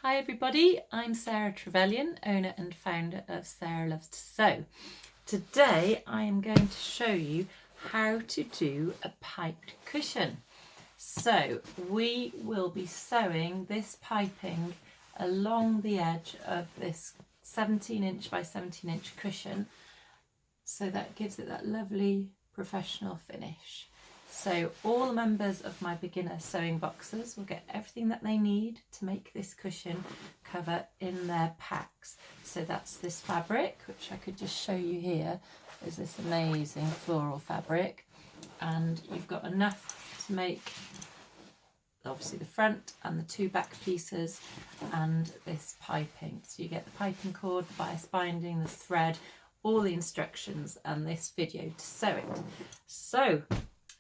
Hi everybody, I'm Sarah Trevelyan, owner and founder of Sarah Loves to Sew. Today I am going to show you how to do a piped cushion. So we will be sewing this piping along the edge of this 17-inch by 17-inch cushion, so that gives it that lovely professional finish. So all members of my beginner sewing boxes will get everything that they need to make this cushion cover in their packs. So that's this fabric, which I could just show you here, is this amazing floral fabric, and you've got enough to make obviously the front and the two back pieces and this piping. So you get the piping cord, the bias binding, the thread, all the instructions and this video to sew it. So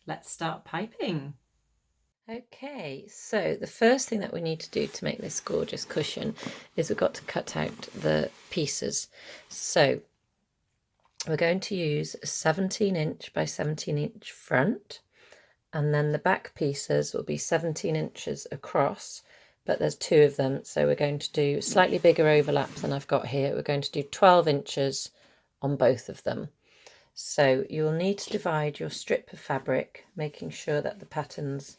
let's start piping. Okay, so the first thing that we need to do to make this gorgeous cushion is we've got to cut out the pieces. So we're going to use a 17-inch by 17-inch front, and then the back pieces will be 17 inches across, but there's two of them, so we're going to do slightly bigger overlap than I've got here. We're going to do 12 inches on both of them. So you'll need to divide your strip of fabric, making sure that the pattern's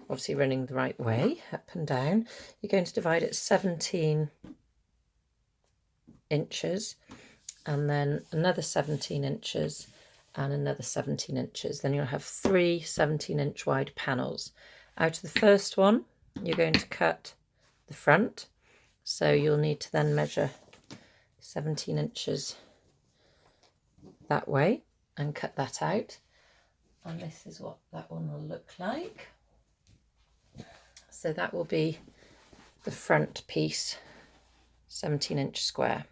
obviously running the right way, up and down. You're going to divide it 17 inches, and then another 17 inches, and another 17 inches. Then you'll have three 17-inch wide panels. Out of the first one, you're going to cut the front. So you'll need to then measure 17 inches that way and cut that out, and this is what that one will look like. So that will be the front piece, 17-inch square.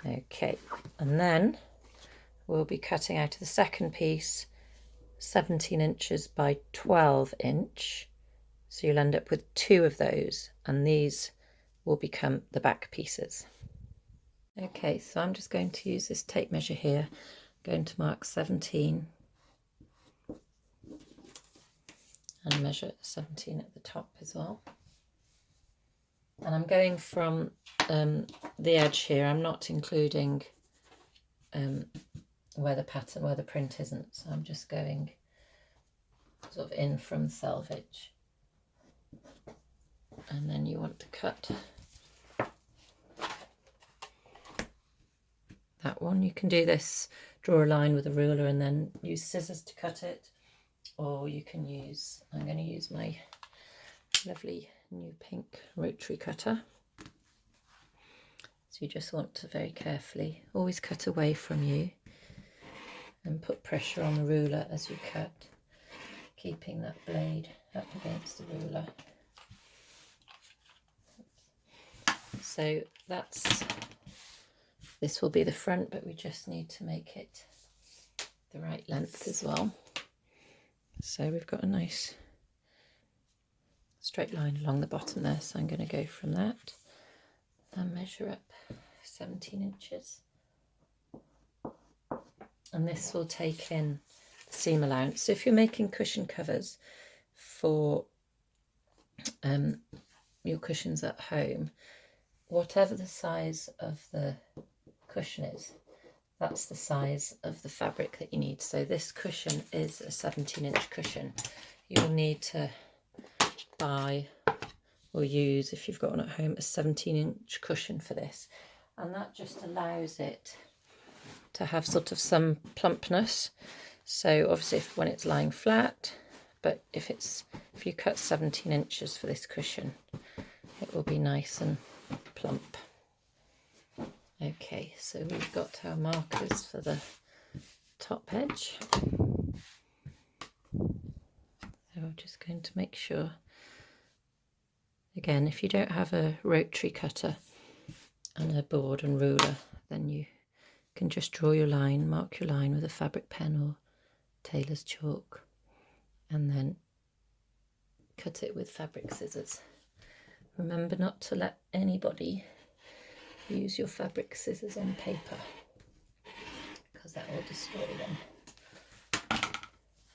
Okay, and then we'll be cutting out of the second piece 17 inches by 12 inch, so you'll end up with two of those, and these will become the back pieces. Okay, so I'm just going to use this tape measure here. I'm going to mark 17 and measure 17 at the top as well. And I'm going from the edge here. I'm not including where the print isn't. So I'm just going sort of in from selvage. And then you want to cut that one. You can do this, draw a line with a ruler and then use scissors to cut it, or you can use, I'm going to use my lovely new pink rotary cutter. So you just want to very carefully always cut away from you and put pressure on the ruler as you cut, keeping that blade up against the ruler. So this will be the front, but we just need to make it the right length as well. So we've got a nice straight line along the bottom there, so I'm going to go from that and measure up 17 inches. And this will take in the seam allowance. So if you're making cushion covers for your cushions at home, whatever the size of the cushion is, that's the size of the fabric that you need. So this cushion is a 17-inch cushion. You'll need to buy or use, if you've got one at home, a 17-inch cushion for this, and that just allows it to have sort of some plumpness. So obviously when it's lying flat, but if you cut 17 inches for this cushion, it will be nice and plump. Okay, so we've got our markers for the top edge. So I'm just going to make sure, again, if you don't have a rotary cutter and a board and ruler, then you can just draw your line, mark your line with a fabric pen or tailor's chalk, and then cut it with fabric scissors. Remember not to let anybody use your fabric scissors on paper, because that will destroy them.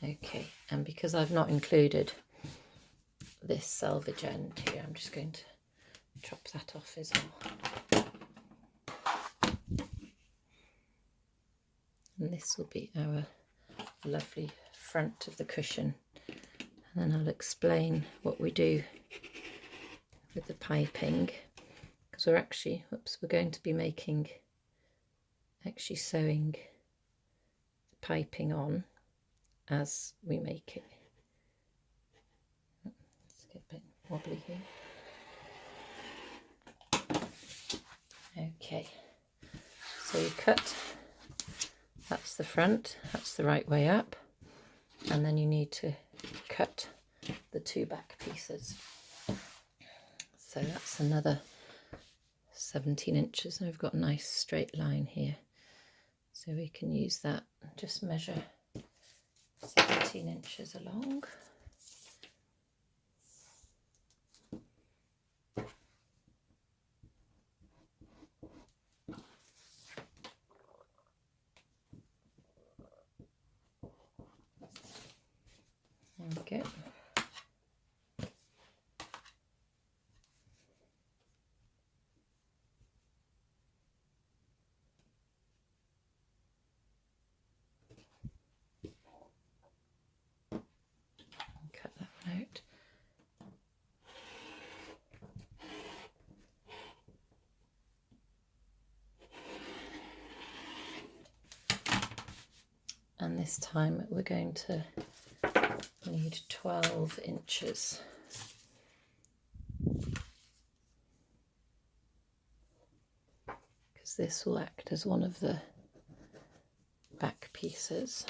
Okay, and because I've not included this selvage end here, I'm just going to chop that off as well. And this will be our lovely front of the cushion. And then I'll explain what we do with the piping, because we're actually, we're going to be sewing the piping on as we make it. Let's get a bit wobbly here. Okay, so you cut, that's the front, that's the right way up, and then you need to cut the two back pieces. So that's another 17 inches, and we've got a nice straight line here. So we can use that and just measure 17 inches along. There we go. Cut that one out. And this time we're going to need 12 inches. Because this will act as one of the back pieces,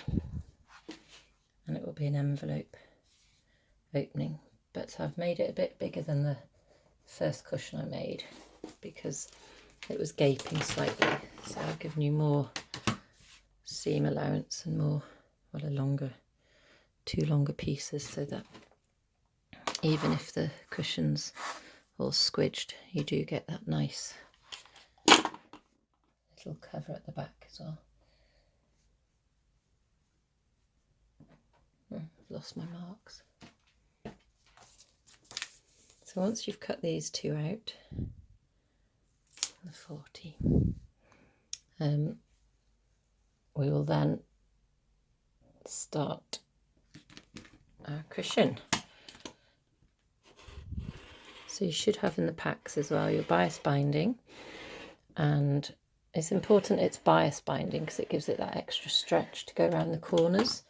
and it will be an envelope opening. But I've made it a bit bigger than the first cushion I made because it was gaping slightly, so I've given you more seam allowance and more, well, two longer pieces, so that even if the cushion's all squidged, you do get that nice little cover at the back as well. I've lost my marks. So once you've cut these two out, the 40, we will then start our cushion. So you should have in the packs as well your bias binding, and it's important it's bias binding because it gives it that extra stretch to go around the corners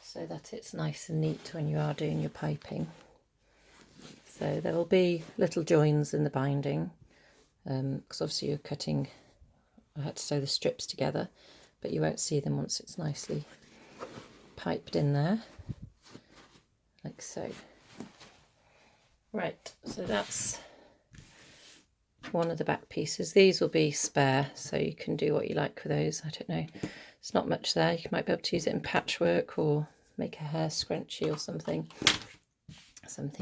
so that it's nice and neat when you are doing your piping. So there will be little joins in the binding because obviously you're cutting, I had to sew the strips together, but you won't see them once it's nicely piped in there, like so. Right, so that's one of the back pieces. These will be spare, so you can do what you like with those. I don't know, it's not much there. You might be able to use it in patchwork or make a hair scrunchie or something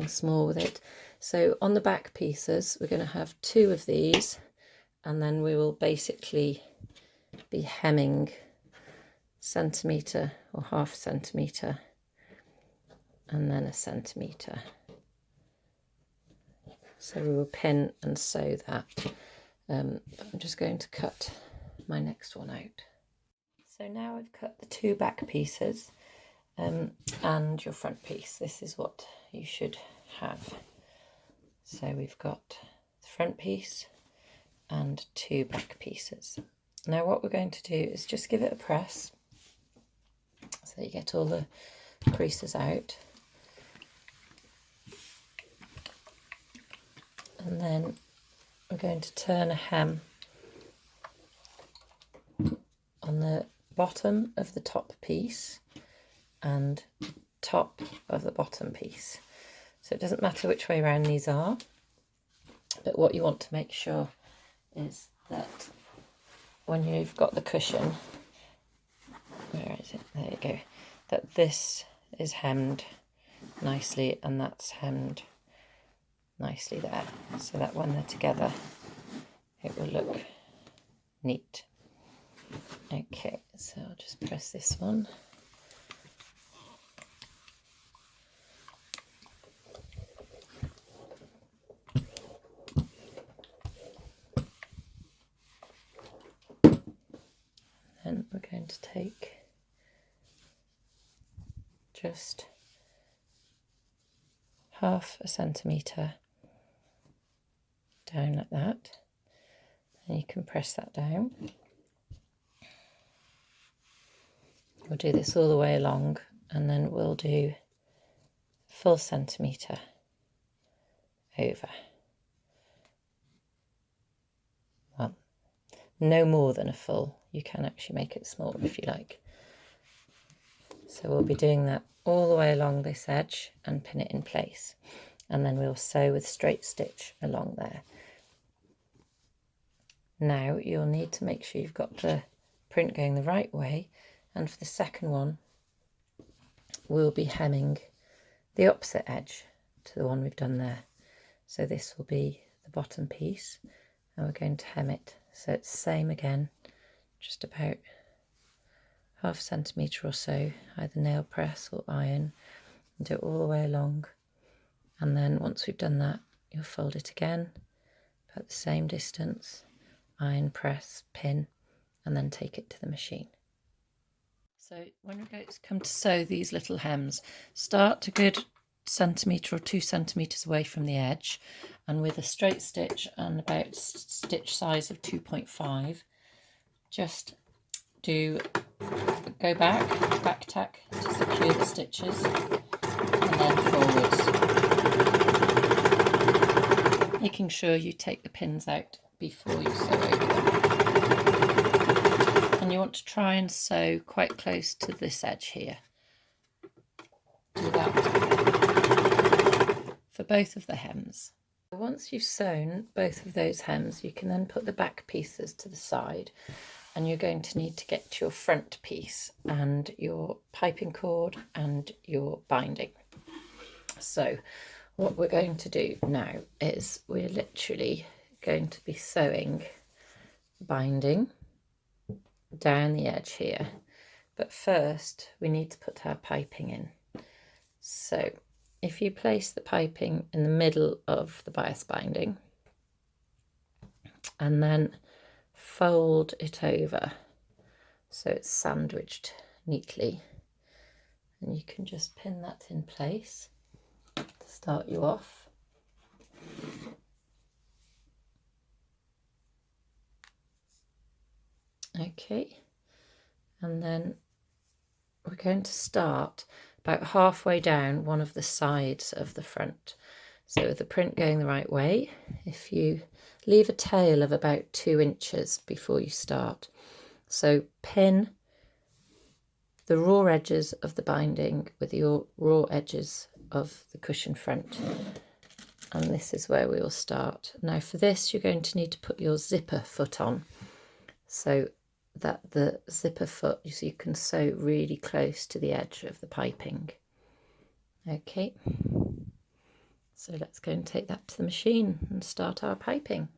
small with it. So on the back pieces we're going to have two of these, and then we will basically be hemming centimetre or half centimetre and then a centimetre. So we will pin and sew that. But I'm just going to cut my next one out. So now I've cut the two back pieces and your front piece. This is what you should have. So we've got the front piece and two back pieces. Now what we're going to do is just give it a press so that you get all the creases out. And then we're going to turn a hem on the bottom of the top piece and top of the bottom piece. So it doesn't matter which way around these are, but what you want to make sure is that when you've got the cushion, where is it? There you go, that this is hemmed nicely and that's hemmed nicely there, so that when they're together it will look neat. Okay, so I'll just press this one. to take just 1/2 centimetre down like that, and you can press that down. We'll do this all the way along, and then we'll do a full centimetre over. Well, no more than a full. You can actually make it smaller if you like. So we'll be doing that all the way along this edge and pin it in place, and then we'll sew with straight stitch along there. Now you'll need to make sure you've got the print going the right way, and for the second one we'll be hemming the opposite edge to the one we've done there. So this will be the bottom piece, and we're going to hem it so it's the same again, just about 1/2 centimetre or so, either nail press or iron, and do it all the way along. And then once we've done that, you'll fold it again about the same distance, iron press, pin, and then take it to the machine. So when we come to sew these little hems, start a good centimetre or 2 centimetres away from the edge, and with a straight stitch and about stitch size of 2.5, just go back tack to secure the stitches, and then forwards, making sure you take the pins out before you sew over them. And you want to try and sew quite close to this edge here. Do that for both of the hems. Once you've sewn both of those hems, you can then put the back pieces to the side, and you're going to need to get to your front piece and your piping cord and your binding. So what we're going to do now is we're literally going to be sewing binding down the edge here, but first we need to put our piping in. So if you place the piping in the middle of the bias binding and then fold it over so it's sandwiched neatly, and you can just pin that in place to start you off. Okay, and then we're going to start about halfway down one of the sides of the front. So with the print going the right way, if you leave a tail of about 2 inches before you start. So pin the raw edges of the binding with your raw edges of the cushion front. And this is where we will start. Now for this, you're going to need to put your zipper foot on, so that the zipper foot, so you can sew really close to the edge of the piping. Okay, so let's go and take that to the machine and start our piping.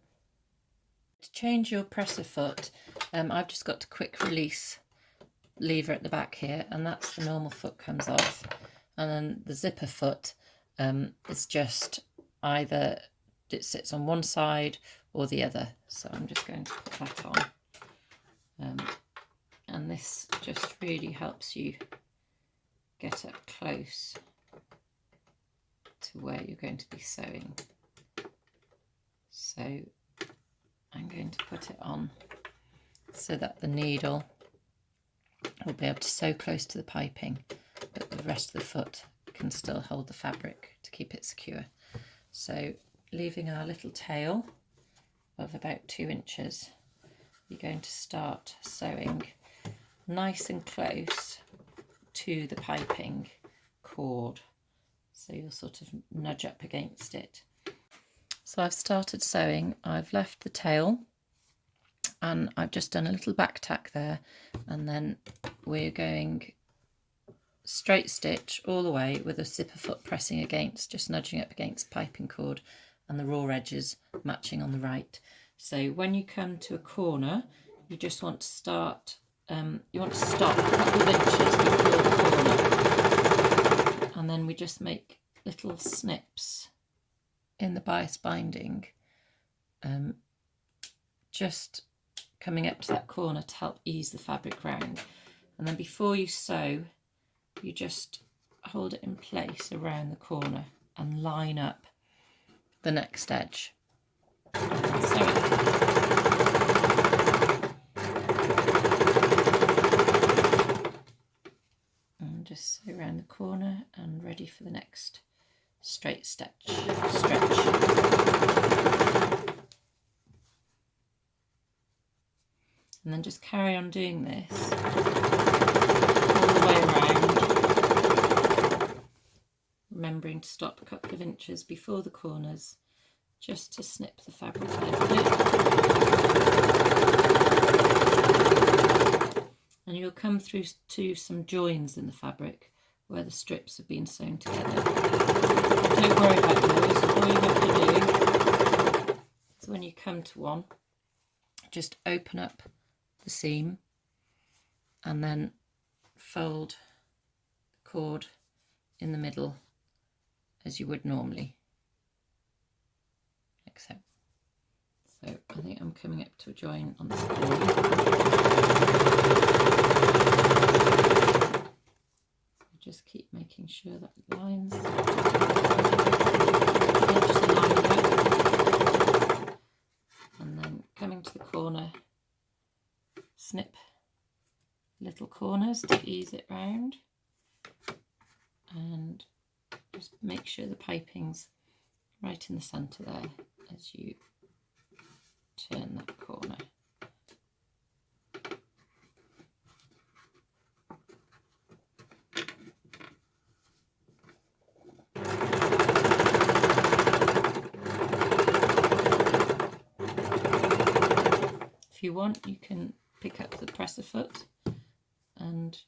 To change your presser foot, I've just got a quick release lever at the back here, and that's the normal foot comes off, and then the zipper foot is just either it sits on one side or the other. So I'm just going to put that on. And this just really helps you get up close to where you're going to be sewing. So I'm going to put it on so that the needle will be able to sew close to the piping, but the rest of the foot can still hold the fabric to keep it secure. So leaving our little tail of about 2 inches, you're going to start sewing nice and close to the piping cord, so you'll sort of nudge up against it. So I've started sewing, I've left the tail, and I've just done a little back tack there, and then we're going straight stitch all the way with a zipper foot pressing against, just nudging up against piping cord, and the raw edges matching on the right. So when you come to a corner, you just want to start, you want to stop a couple of inches before the corner, and then we just make little snips in the bias binding, just coming up to that corner to help ease the fabric round. And then before you sew, you just hold it in place around the corner and line up the next edge. And sew it. And just sew around the corner and ready for the next straight stretch. And then just carry on doing this all the way around, remembering to stop a couple of inches before the corners just to snip the fabric a little bit. And you'll come through to some joins in the fabric where the strips have been sewn together. Don't worry about those. All you have to do is when you come to one, just open up the seam and then fold the cord in the middle as you would normally, like so. So I think I'm coming up to a join on this corner. So just keep making sure that it lines. Just line it up. And then coming to the corner, snip little corners to ease it round, and just make sure the piping's right in the centre there as you turn that corner. If you want, you can pick up the presser foot and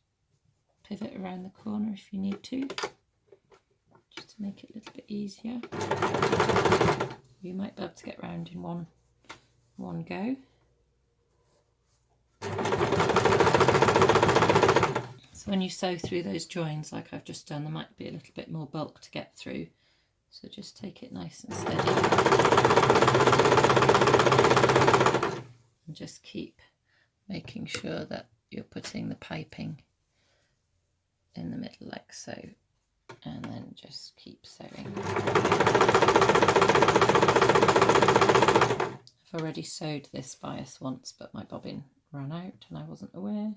pivot around the corner if you need to, just to make it a little bit easier. You might be able to get round in one go. So when you sew through those joins like I've just done, there might be a little bit more bulk to get through, so just take it nice and steady and just keep making sure that you're putting the piping in the middle like so, and then just keep sewing. I've already sewed this bias once, but my bobbin ran out and I wasn't aware,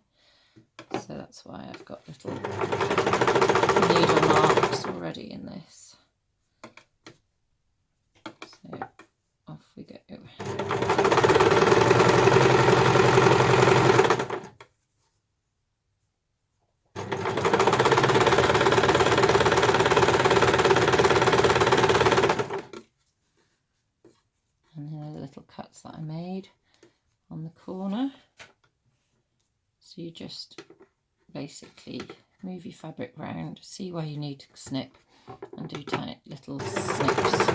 so that's why I've got little needle marks already in this. So off we go. Cuts that I made on the corner. So you just basically move your fabric round, see where you need to snip, and do tight little snips.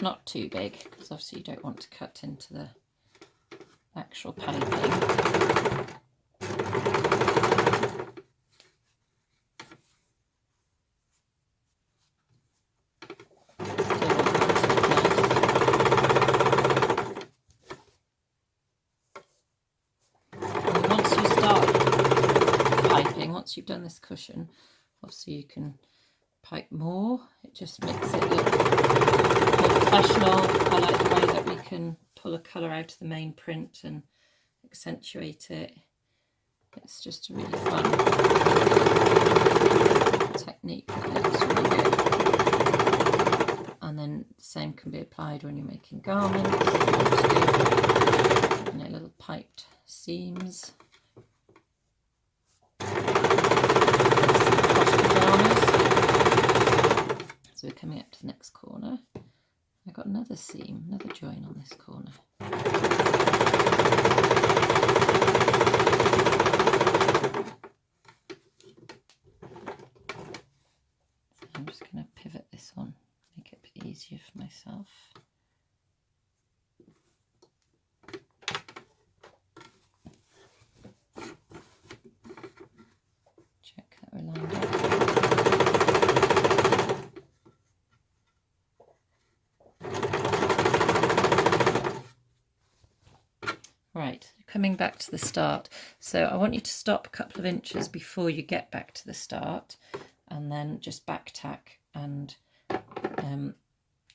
Not too big, because obviously you don't want to cut into the actual piping. Once you've done this cushion, obviously you can pipe more. It just makes it look more professional. I like the way that we can pull a colour out of the main print and accentuate it. It's just a really fun technique that looks really good. And then the same can be applied when you're making garments. You know, little piped seams. So we're coming up to the next corner. I've got another seam, another join on this corner. So I'm just going to pivot this one, make it a bit easier for myself. Check that we're lined up. coming back to the start. So I want you to stop a couple of inches before you get back to the start, and then just back tack, and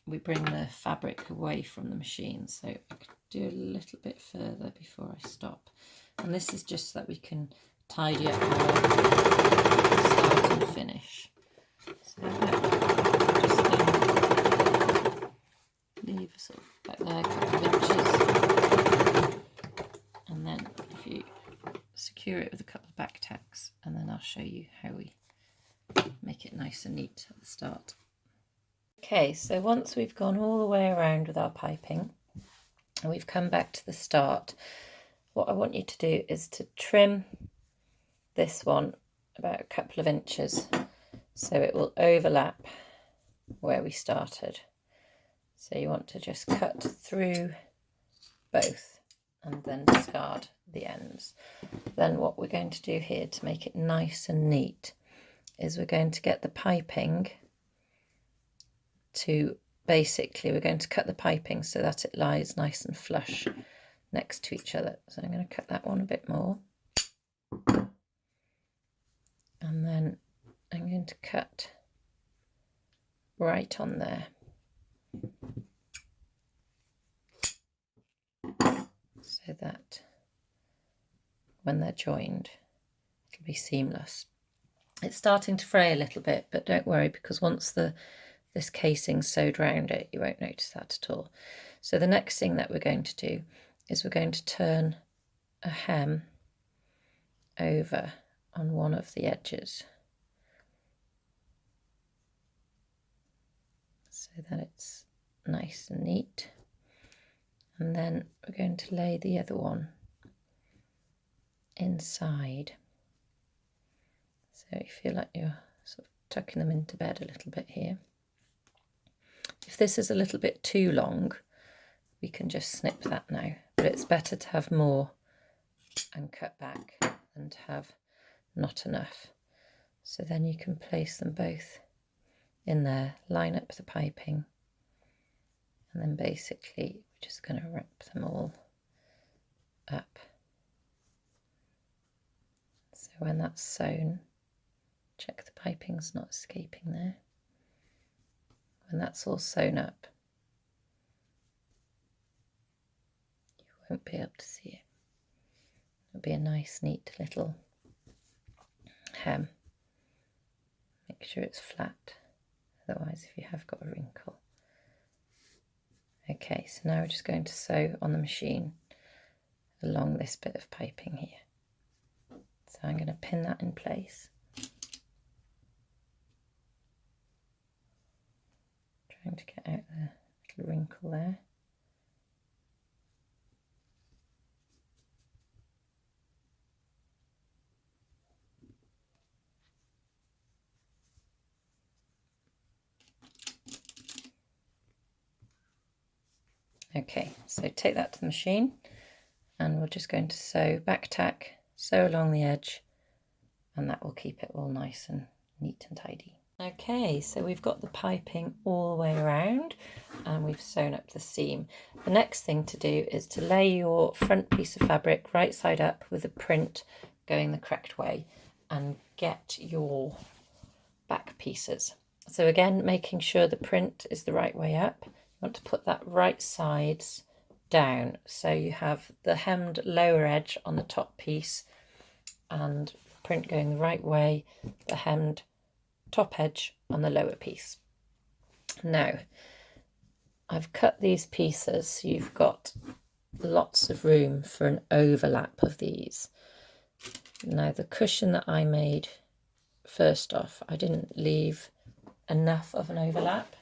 we bring the fabric away from the machine. So I could do a little bit further before I stop. And this is just so that we can tidy up our start and finish. So just leave a sort of back there, a couple of inches, and then if you secure it with a couple of back tacks, and then I'll show you how we make it nice and neat at the start. Okay, so once we've gone all the way around with our piping and we've come back to the start, what I want you to do is to trim this one about a couple of inches so it will overlap where we started. So you want to just cut through both and then discard the ends. Then what we're going to do here to make it nice and neat is we're going to get the piping to, basically we're going to cut the piping so that it lies nice and flush next to each other. So I'm going to cut that one a bit more, and then I'm going to cut right on there, so that when they're joined it'll be seamless. It's starting to fray a little bit, but don't worry, because once this casing's sewed around it, you won't notice that at all. So the next thing that we're going to do is we're going to turn a hem over on one of the edges so that it's nice and neat, and then we're going to lay the other one inside, so you feel like you're sort of tucking them into bed a little bit here. If this is a little bit too long, we can just snip that now, but it's better to have more and cut back than to have not enough. So then you can place them both in there, line up the piping, and then basically we're just going to wrap them all up. So when that's sewn, check the piping's not escaping there. When that's all sewn up, you won't be able to see it. It'll be a nice neat little hem. Make sure it's flat, otherwise if you have got a wrinkle. Okay, so now we're just going to sew on the machine along this bit of piping here. So I'm going to pin that in place. Trying to get out the little wrinkle there. Okay, so take that to the machine, and we're just going to sew, back tack, sew along the edge, and that will keep it all nice and neat and tidy. Okay, so we've got the piping all the way around and we've sewn up the seam. The next thing to do is to lay your front piece of fabric right side up with the print going the correct way, and get your back pieces. So again, making sure the print is the right way up. You want to put that right sides down, so you have the hemmed lower edge on the top piece and print going the right way, the hemmed top edge on the lower piece. Now I've cut these pieces so you've got lots of room for an overlap of these. Now the cushion that I made first off, I didn't leave enough of an overlap.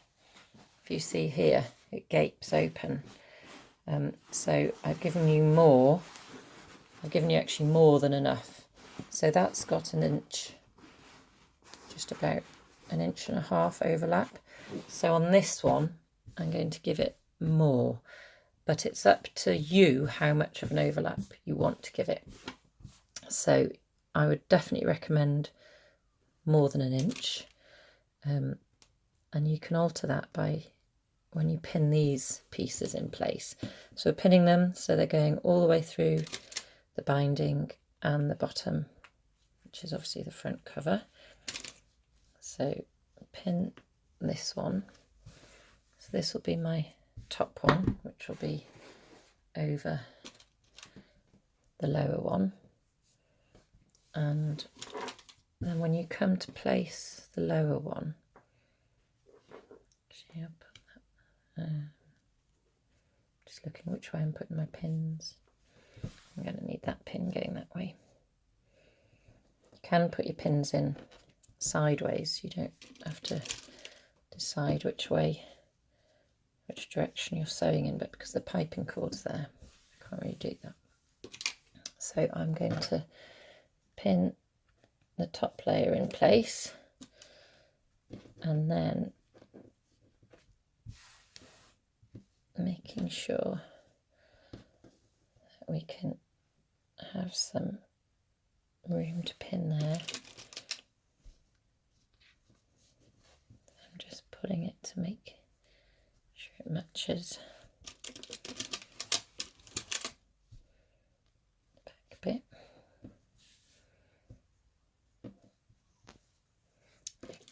If you see here, it gapes open. So I've given you more. I've given you actually more than enough. So that's got an inch, just about an inch and a half overlap. So on this one, I'm going to give it more, but it's up to you how much of an overlap you want to give it. So I would definitely recommend more than an inch. And you can alter that by when you pin these pieces in place. So we're pinning them so they're going all the way through the binding and the bottom, which is obviously the front cover. So pin this one. So this will be my top one, which will be over the lower one. And then when you come to place the lower one, actually I'll put that, just looking which way I'm putting my pins. I'm going to need that pin going that way. You can put your pins in sideways, you don't have to decide which direction you're sewing in, but because the piping cord's there, I can't really do that. So I'm going to pin the top layer in place, and then making sure that we can have some room to pin there. I'm just putting it to make sure it matches back a bit.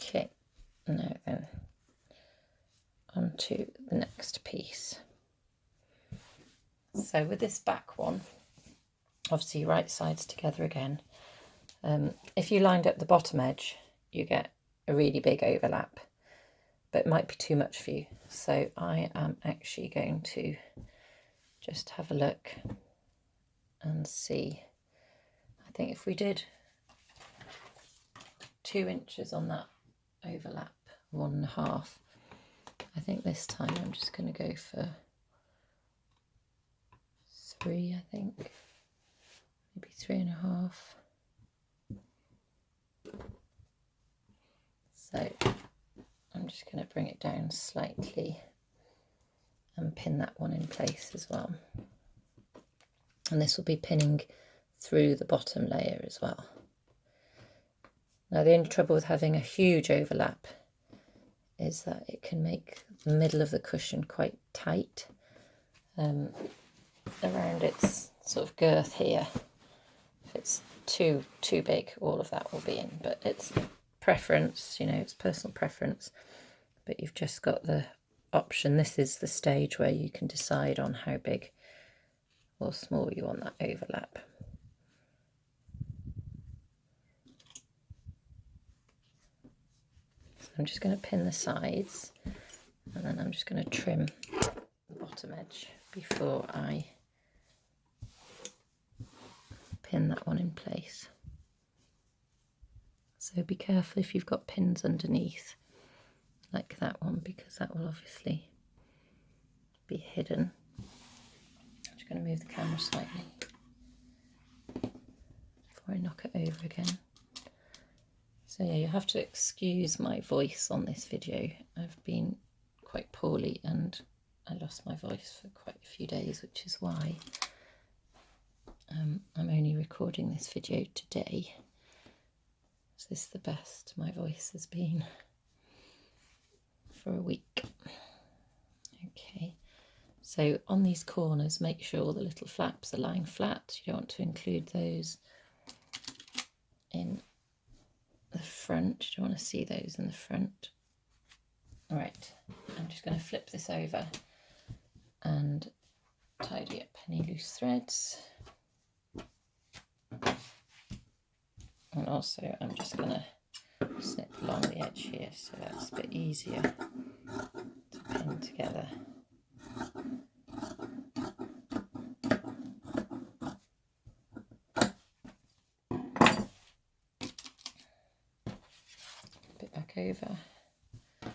Okay, now then on to the next piece. So with this back one, obviously right sides together again. If you lined up the bottom edge, you get a really big overlap, but it might be too much for you. So I am actually going to just have a look and see. I think if we did 2 inches on that overlap, 1.5, I think this time I'm just going to go for 3, I think, maybe 3.5. So I'm just going to bring it down slightly and pin that one in place as well. And this will be pinning through the bottom layer as well. Now the only trouble with having a huge overlap is that it can make the middle of the cushion quite tight around its sort of girth here. If it's too big, all of that will be in, but it's preference, you know, it's personal preference. But you've just got the option. This is the stage where you can decide on how big or small you want that overlap. So I'm just going to pin the sides, and then I'm just going to trim the bottom edge before I pin that one in place. So be careful if you've got pins underneath like that one, because that will obviously be hidden. I'm just going to move the camera slightly before I knock it over again. So yeah, you have to excuse my voice on this video. I've been quite poorly and I lost my voice for quite a few days, which is why I'm only recording this video today. So this is the best my voice has been for a week. Okay, so on these corners, make sure the little flaps are lying flat. You don't want to include those in the front. You don't want to see those in the front. All right, I'm just going to flip this over and tidy up any loose threads. And also I'm just going to snip along the edge here so that's a bit easier to pin together. Bit back over, and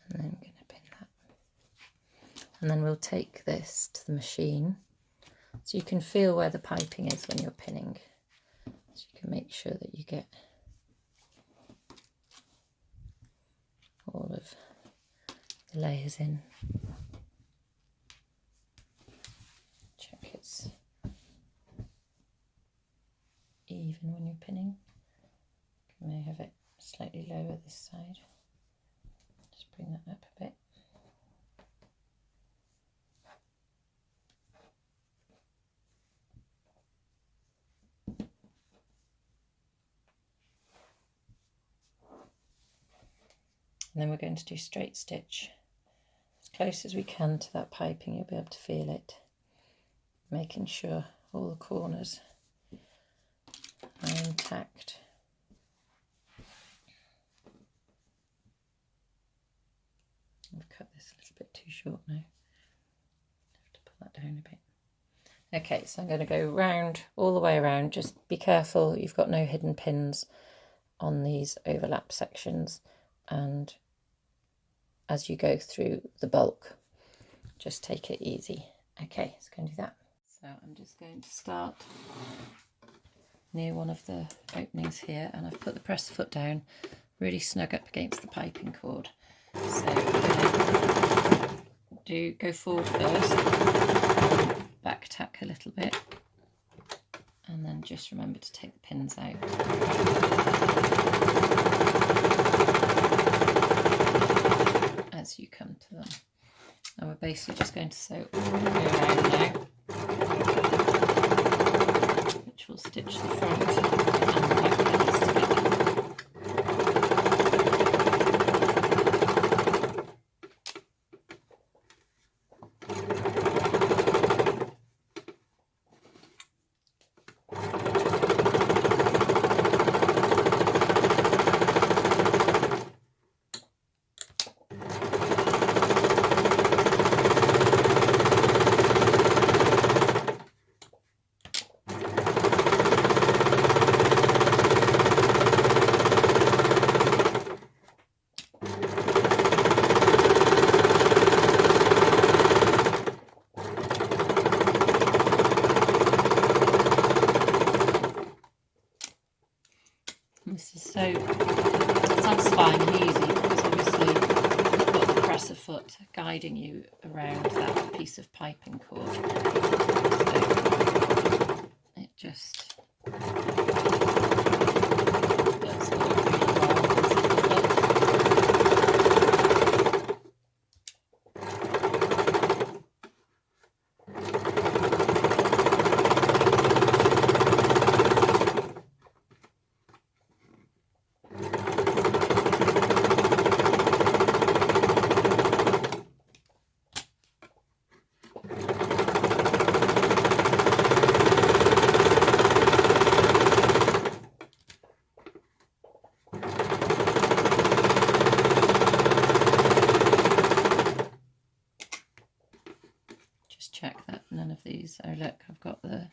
then I'm going to pin that. And then we'll take this to the machine so you can feel where the piping is when you're pinning. So you can make sure that you get all of the layers in. Check it's even when you're pinning. You may have it slightly lower this side. Just bring that up a bit. And then we're going to do straight stitch as close as we can to that piping. You'll be able to feel it, making sure all the corners are intact. I've cut this a little bit too short now. Have to pull that down a bit. Okay, so I'm going to go round, all the way around. Just be careful you've got no hidden pins on these overlap sections, and as you go through the bulk, just take it easy. Okay, let's go and do that. So I'm just going to start near one of the openings here, and I've put the press foot down really snug up against the piping cord. So go forward first, back tack a little bit, and then just remember to take the pins out. As you come to them. And we're basically just going to sew all the way around now, which will stitch the front and the back edges together. This is so satisfying and easy because obviously you've got the presser foot guiding you around that piece of piping cord. So it just does work really well. Check that none of these, oh look, I've got the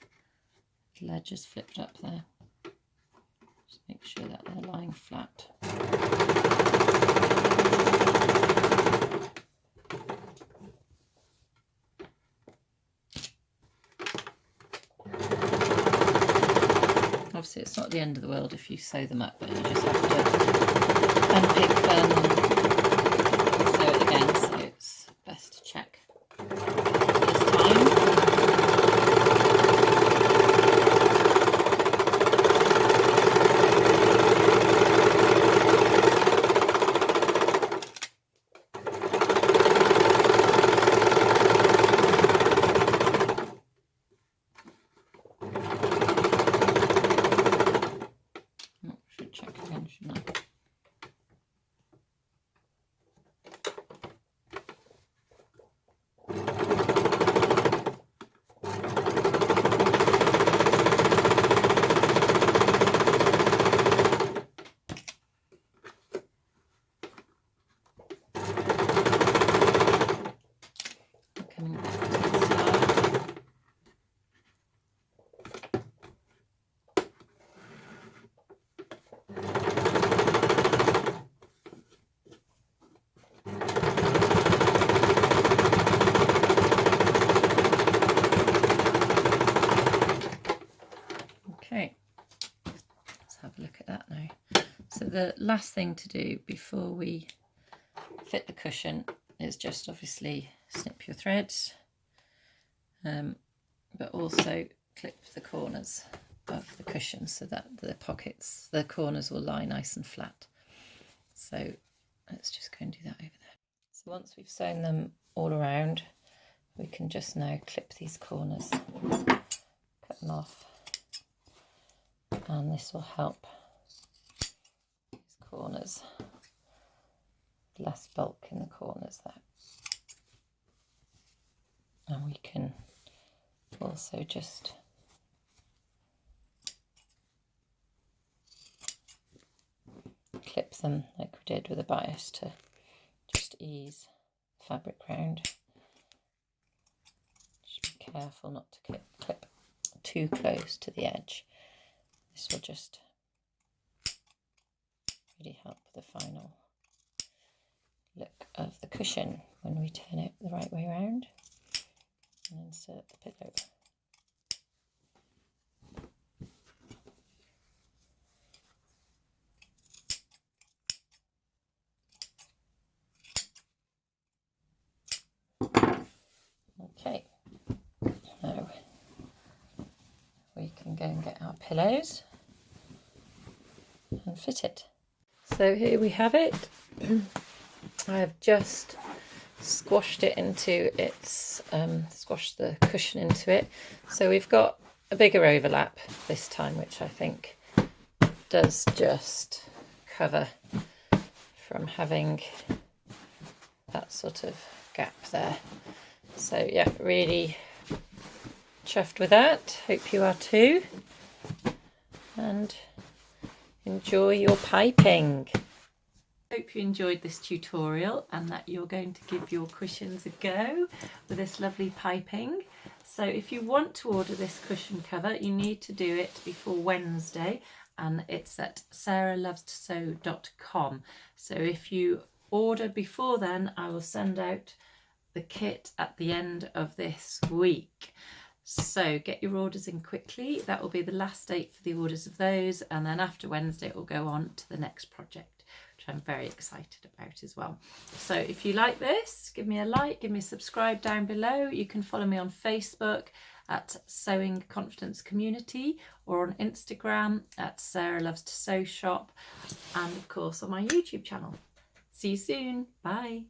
ledges flipped up there. Just make sure that they're lying flat. Obviously it's not the end of the world if you sew them up, but you just have to unpick them and sew it again, so it's best to check. The last thing to do before we fit the cushion is just obviously snip your threads, but also clip the corners of the cushion so that the corners will lie nice and flat. So let's just go and do that over there. So once we've sewn them all around, we can just now clip these corners, cut them off, and this will help corners less bulk in the corners there. And we can also just clip them like we did with a bias to just ease the fabric round. Just be careful not to clip too close to the edge. This will just really help the final look of the cushion when we turn it the right way around and insert the pillow. Okay, now we can go and get our pillows and fit it. So here we have it. I have just squashed it into its, squashed the cushion into it. So we've got a bigger overlap this time, which I think does just cover from having that sort of gap there. So yeah, really chuffed with that. Hope you are too. And enjoy your piping. Hope you enjoyed this tutorial and that you're going to give your cushions a go with this lovely piping. So if you want to order this cushion cover, you need to do it before Wednesday, and it's at sarahlovestosew.com. So if you order before then, I will send out the kit at the end of this week. So get your orders in quickly. That will be the last date for the orders of those, and then after Wednesday it will go on to the next project, which I'm very excited about as well. So if you like this, give me a like, give me a subscribe down below. You can follow me on Facebook at Sewing Confidence Community, or on Instagram at Sarah Loves to Sew Shop, and of course on my YouTube channel. See you soon. Bye.